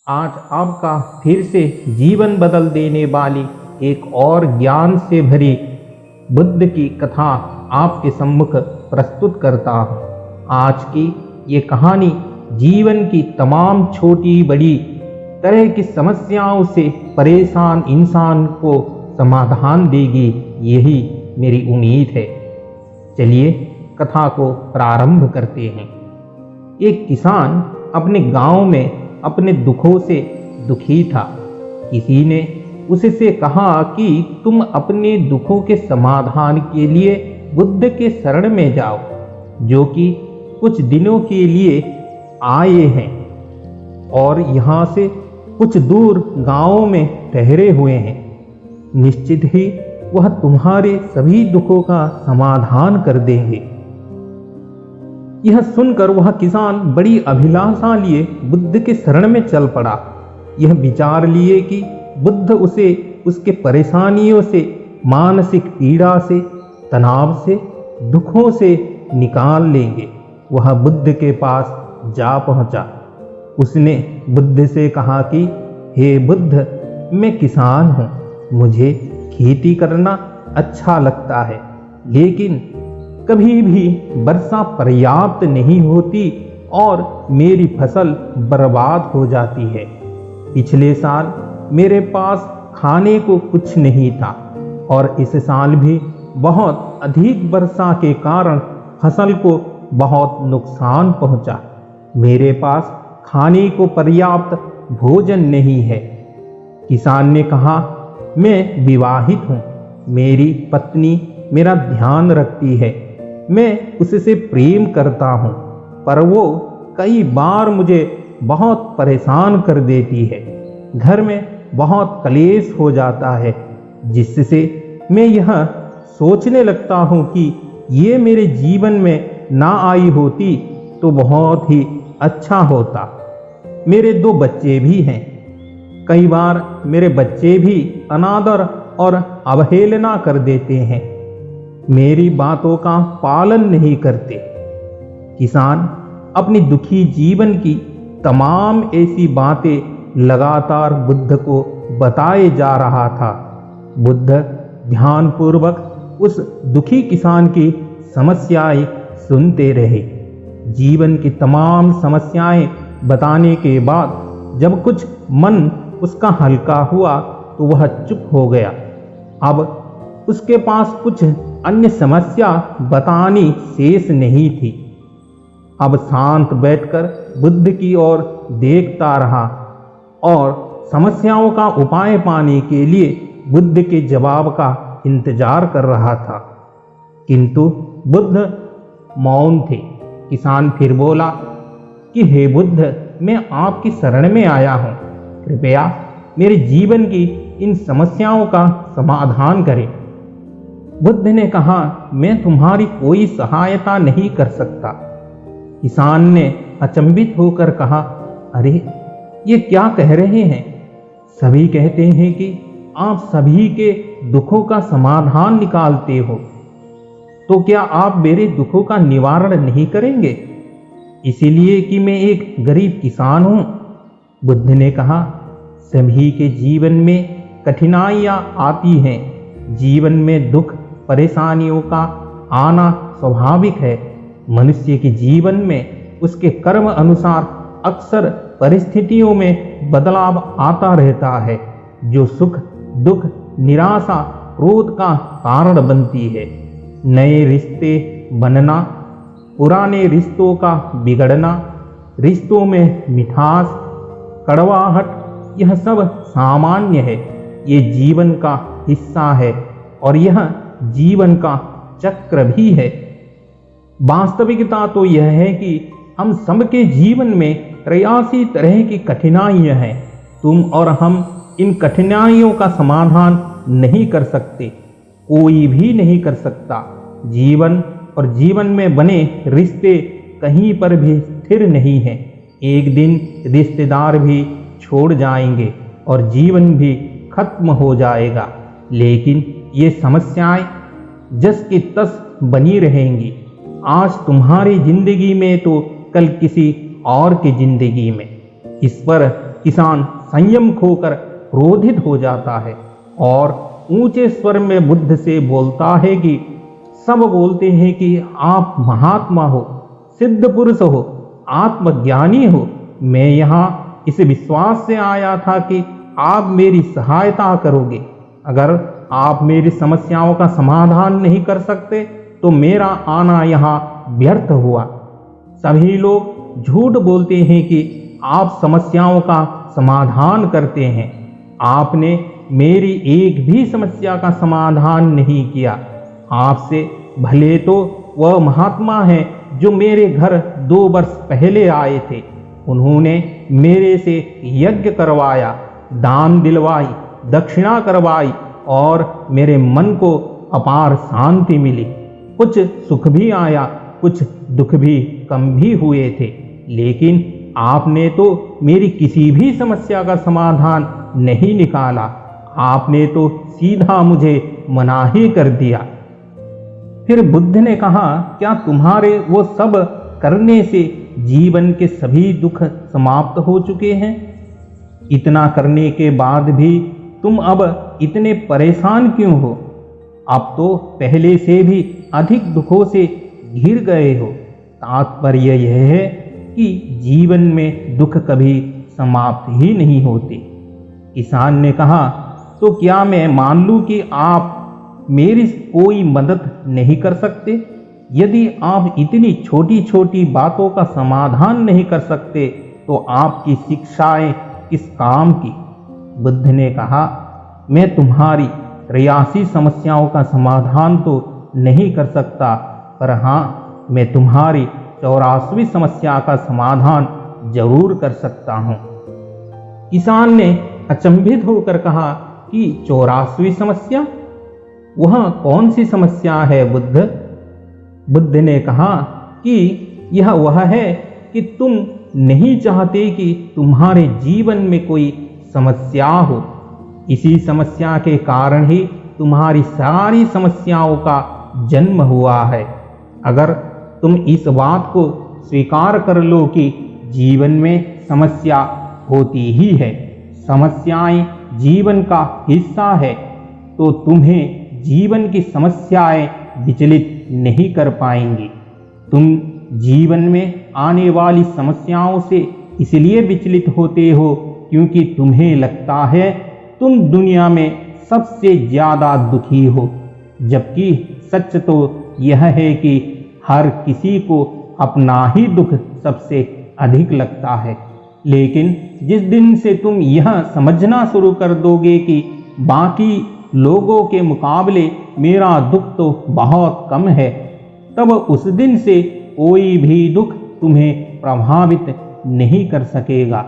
आज आपका फिर से जीवन बदल देने वाली एक और ज्ञान से भरी बुद्ध की कथा आपके सम्मुख प्रस्तुत करता हूँ। आज की ये कहानी जीवन की तमाम छोटी बड़ी तरह की समस्याओं से परेशान इंसान को समाधान देगी, यही मेरी उम्मीद है। चलिए कथा को प्रारंभ करते हैं। एक किसान अपने गांव में अपने दुखों से दुखी था। किसी ने उससे कहा कि तुम अपने दुखों के समाधान के लिए बुद्ध के शरण में जाओ, जो कि कुछ दिनों के लिए आए हैं और यहाँ से कुछ दूर गांव में ठहरे हुए हैं। निश्चित ही वह तुम्हारे सभी दुखों का समाधान कर देंगे। यह सुनकर वह किसान बड़ी अभिलाषा लिए बुद्ध के शरण में चल पड़ा। यह विचार लिए कि बुद्ध उसे उसके परेशानियों से, मानसिक पीड़ा से, तनाव से, दुखों से निकाल लेंगे। वह बुद्ध के पास जा पहुंचा। उसने बुद्ध से कहा कि हे बुद्ध, मैं किसान हूँ, मुझे खेती करना अच्छा लगता है, लेकिन कभी भी वर्षा पर्याप्त नहीं होती और मेरी फसल बर्बाद हो जाती है। पिछले साल मेरे पास खाने को कुछ नहीं था और इस साल भी बहुत अधिक वर्षा के कारण फसल को बहुत नुकसान पहुंचा। मेरे पास खाने को पर्याप्त भोजन नहीं है। किसान ने कहा, मैं विवाहित हूँ, मेरी पत्नी मेरा ध्यान रखती है, मैं उससे प्रेम करता हूँ, पर वो कई बार मुझे बहुत परेशान कर देती है। घर में बहुत कलेश हो जाता है, जिससे मैं यह सोचने लगता हूँ कि ये मेरे जीवन में ना आई होती तो बहुत ही अच्छा होता। मेरे 2 बच्चे भी हैं। कई बार मेरे बच्चे भी अनादर और अवहेलना कर देते हैं, मेरी बातों का पालन नहीं करते। किसान अपनी दुखी जीवन की तमाम ऐसी बातें लगातार बुद्ध को बताए जा रहा था। बुद्ध ध्यानपूर्वक उस दुखी किसान की समस्याएं सुनते रहे। जीवन की तमाम समस्याएं बताने के बाद जब कुछ मन उसका हल्का हुआ तो वह चुप हो गया। अब उसके पास कुछ अन्य समस्या बतानी शेष नहीं थी। अब शांत बैठकर बुद्ध की ओर देखता रहा और समस्याओं का उपाय पाने के लिए बुद्ध के जवाब का इंतजार कर रहा था, किंतु बुद्ध मौन थे। किसान फिर बोला कि हे बुद्ध, मैं आपकी शरण में आया हूँ, कृपया मेरे जीवन की इन समस्याओं का समाधान करें। बुद्ध ने कहा, मैं तुम्हारी कोई सहायता नहीं कर सकता। किसान ने अचंभित होकर कहा, अरे ये क्या कह रहे हैं? सभी कहते हैं कि आप सभी के दुखों का समाधान निकालते हो, तो क्या आप मेरे दुखों का निवारण नहीं करेंगे, इसीलिए कि मैं एक गरीब किसान हूं? बुद्ध ने कहा, सभी के जीवन में कठिनाइयां आती हैं। जीवन में दुख परेशानियों का आना स्वाभाविक है। मनुष्य के जीवन में उसके कर्म अनुसार अक्सर परिस्थितियों में बदलाव आता रहता है, जो सुख, दुख, निराशा, क्रोध का कारण बनती है। नए रिश्ते बनना, पुराने रिश्तों का बिगड़ना, रिश्तों में मिठास, कड़वाहट, यह सब सामान्य है। ये जीवन का हिस्सा है और यह जीवन का चक्र भी है। वास्तविकता तो यह है कि हम सबके जीवन में 83 तरह की कठिनाइयां हैं। तुम और हम इन कठिनाइयों का समाधान नहीं कर सकते, कोई भी नहीं कर सकता। जीवन और जीवन में बने रिश्ते कहीं पर भी स्थिर नहीं हैं। एक दिन रिश्तेदार भी छोड़ जाएंगे और जीवन भी खत्म हो जाएगा, लेकिन ये समस्याएं जस की तस बनी रहेंगी। आज तुम्हारी जिंदगी में तो कल किसी और की जिंदगी में। इस पर किसान संयम खोकर क्रोधित हो जाता है और ऊंचे स्वर में बुद्ध से बोलता है कि सब बोलते हैं कि आप महात्मा हो, सिद्ध पुरुष हो, आत्मज्ञानी हो। मैं यहाँ इस विश्वास से आया था कि आप मेरी सहायता करोगे। अगर आप मेरी समस्याओं का समाधान नहीं कर सकते तो मेरा आना यहाँ व्यर्थ हुआ। सभी लोग झूठ बोलते हैं कि आप समस्याओं का समाधान करते हैं। आपने मेरी एक भी समस्या का समाधान नहीं किया। आपसे भले तो वह महात्मा है जो मेरे घर 2 वर्ष पहले आए थे। उन्होंने मेरे से यज्ञ करवाया, दान दिलवाई, दक्षिणा करवाई और मेरे मन को अपार शांति मिली। कुछ सुख भी आया, कुछ दुख भी कम भी हुए थे, लेकिन आपने तो मेरी किसी भी समस्या का समाधान नहीं निकाला। आपने तो सीधा मुझे मना ही कर दिया। फिर बुद्ध ने कहा, क्या तुम्हारे वो सब करने से जीवन के सभी दुख समाप्त हो चुके हैं? इतना करने के बाद भी तुम अब इतने परेशान क्यों हो? अब तो पहले से भी अधिक दुखों से घिर गए हो। तात्पर्य यह है कि जीवन में दुख कभी समाप्त ही नहीं होते। किसान ने कहा, तो क्या मैं मान लूं कि आप मेरी कोई मदद नहीं कर सकते? यदि आप इतनी छोटी छोटी बातों का समाधान नहीं कर सकते तो आपकी शिक्षाएं किस काम की? बुद्ध ने कहा, मैं तुम्हारी 83 समस्याओं का समाधान तो नहीं कर सकता, पर हाँ, मैं तुम्हारी 84वीं समस्या का समाधान जरूर कर सकता हूँ। किसान ने अचंभित होकर कहा कि 84वीं समस्या? वह कौन सी समस्या है बुद्ध? बुद्ध ने कहा कि यह वह है कि तुम नहीं चाहते कि तुम्हारे जीवन में कोई समस्या हो। इसी समस्या के कारण ही तुम्हारी सारी समस्याओं का जन्म हुआ है। अगर तुम इस बात को स्वीकार कर लो कि जीवन में समस्या होती ही है, समस्याएं जीवन का हिस्सा है, तो तुम्हें जीवन की समस्याएं विचलित नहीं कर पाएंगी। तुम जीवन में आने वाली समस्याओं से इसलिए विचलित होते हो क्योंकि तुम्हें लगता है तुम दुनिया में सबसे ज्यादा दुखी हो, जबकि सच तो यह है कि हर किसी को अपना ही दुख सबसे अधिक लगता है। लेकिन जिस दिन से तुम यह समझना शुरू कर दोगे कि बाकी लोगों के मुकाबले मेरा दुख तो बहुत कम है, तब उस दिन से कोई भी दुख तुम्हें प्रभावित नहीं कर सकेगा।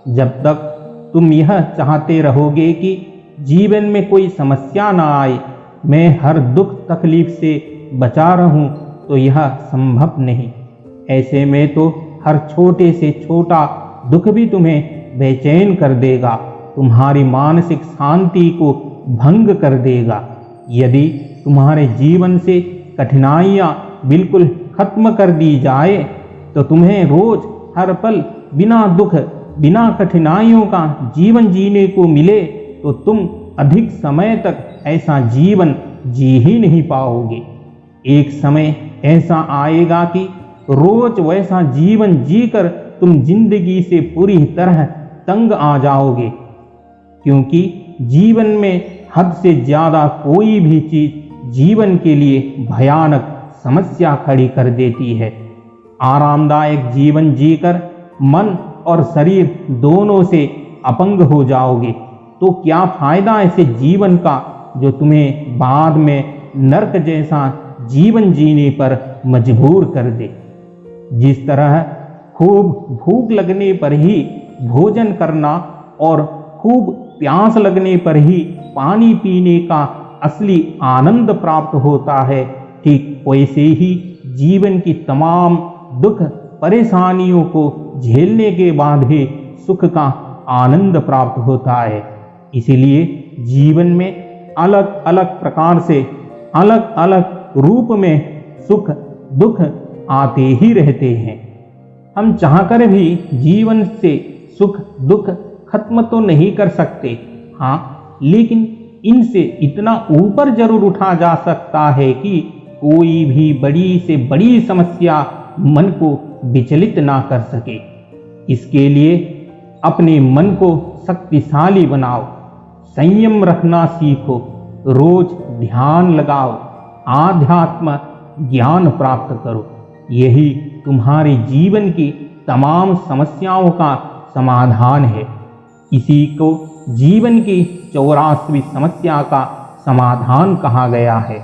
जब तक तुम यह चाहते रहोगे कि जीवन में कोई समस्या ना आए, मैं हर दुख तकलीफ से बचा रहूं, तो यह संभव नहीं। ऐसे में तो हर छोटे से छोटा दुख भी तुम्हें बेचैन कर देगा, तुम्हारी मानसिक शांति को भंग कर देगा। यदि तुम्हारे जीवन से कठिनाइयाँ बिल्कुल खत्म कर दी जाए तो तुम्हें रोज हर पल बिना दुख बिना कठिनाइयों का जीवन जीने को मिले तो तुम अधिक समय तक ऐसा जीवन जी ही नहीं पाओगे। एक समय ऐसा आएगा कि रोज वैसा जीवन जीकर तुम जिंदगी से पूरी तरह तंग आ जाओगे, क्योंकि जीवन में हद से ज्यादा कोई भी चीज जीवन के लिए भयानक समस्या खड़ी कर देती है। आरामदायक जीवन जीकर मन और शरीर दोनों से अपंग हो जाओगे तो क्या फायदा ऐसे जीवन का जो तुम्हें बाद में नरक जैसा जीवन जीने पर मजबूर कर दे। जिस तरह खूब भूख लगने पर ही भोजन करना और खूब प्यास लगने पर ही पानी पीने का असली आनंद प्राप्त होता है, ठीक वैसे ही जीवन की तमाम दुख परेशानियों को झेलने के बाद भी सुख का आनंद प्राप्त होता है। इसलिए जीवन में अलग अलग प्रकार से अलग अलग रूप में सुख दुख आते ही रहते हैं। हम चाहकर भी जीवन से सुख दुख खत्म तो नहीं कर सकते, हाँ, लेकिन इनसे इतना ऊपर जरूर उठा जा सकता है कि कोई भी बड़ी से बड़ी समस्या मन को विचलित ना कर सके। इसके लिए अपने मन को शक्तिशाली बनाओ, संयम रखना सीखो, रोज ध्यान लगाओ, आध्यात्म ज्ञान प्राप्त करो। यही तुम्हारे जीवन की तमाम समस्याओं का समाधान है। इसी को जीवन की 84वीं समस्या का समाधान कहा गया है।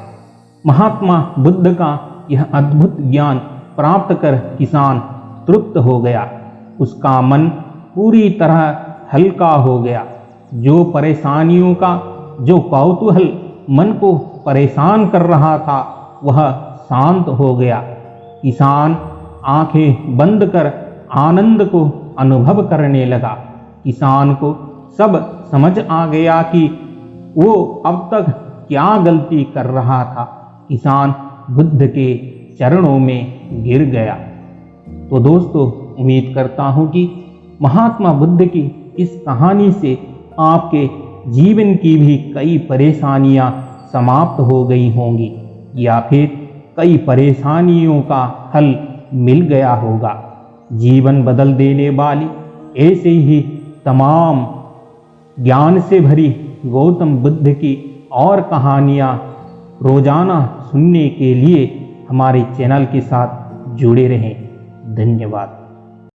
महात्मा बुद्ध का यह अद्भुत ज्ञान प्राप्त कर किसान तृप्त हो गया। उसका मन पूरी तरह हल्का हो गया। जो परेशानियों का, जो कौतूहल मन को परेशान कर रहा था, वह शांत हो गया। किसान आंखें बंद कर आनंद को अनुभव करने लगा। किसान को सब समझ आ गया कि वो अब तक क्या गलती कर रहा था। किसान बुद्ध के चरणों में गिर गया। तो दोस्तों, उम्मीद करता हूं कि महात्मा बुद्ध की इस कहानी से आपके जीवन की भी कई परेशानियां समाप्त हो गई होंगी, या फिर कई परेशानियों का हल मिल गया होगा। जीवन बदल देने वाली ऐसे ही तमाम ज्ञान से भरी गौतम बुद्ध की और कहानियां रोजाना सुनने के लिए हमारे चैनल के साथ जुड़े रहें। धन्यवाद।